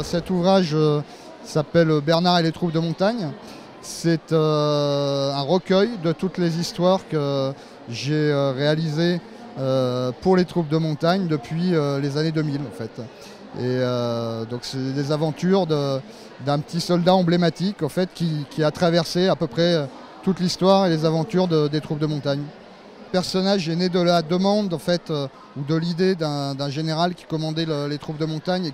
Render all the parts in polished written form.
Cet ouvrage s'appelle Bernard et les troupes de montagne. C'est un recueil de toutes les histoires que j'ai réalisées pour les troupes de montagne depuis les années 2000 en fait. Donc c'est des aventures d'un petit soldat emblématique en fait, qui a traversé à peu près toute l'histoire et les aventures des troupes de montagne. Le personnage est né de la demande en fait, ou de l'idée d'un général qui commandait les troupes de montagne et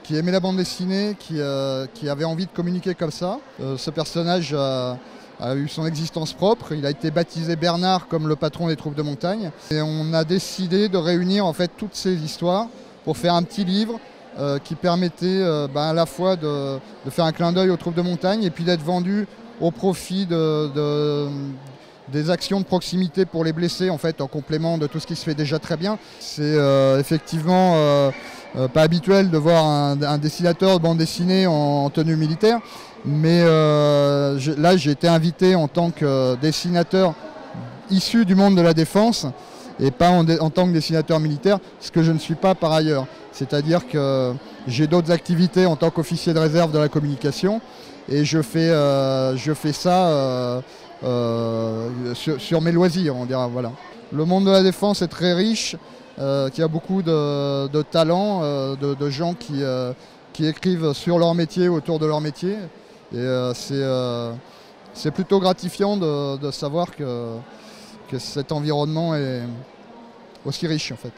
qui aimait la bande dessinée, qui avait envie de communiquer comme ça. Ce personnage a eu son existence propre. Il a été baptisé Bernard comme le patron des troupes de montagne. Et on a décidé de réunir en fait toutes ces histoires pour faire un petit livre qui permettait à la fois de faire un clin d'œil aux troupes de montagne et puis d'être vendu au profit des actions de proximité pour les blessés, en fait, en complément de tout ce qui se fait déjà très bien. C'est effectivement pas habituel de voir un dessinateur de bande dessinée en tenue militaire, mais là j'ai été invité en tant que dessinateur issu du monde de la défense et pas en tant que dessinateur militaire, ce que je ne suis pas par ailleurs. C'est-à-dire que j'ai d'autres activités en tant qu'officier de réserve de la communication et je fais ça sur mes loisirs, on dira. Voilà. Le monde de la défense est très riche, qui a beaucoup de talents, de gens qui écrivent sur leur métier, autour de leur métier. Et c'est plutôt gratifiant de savoir que cet environnement est aussi riche en fait.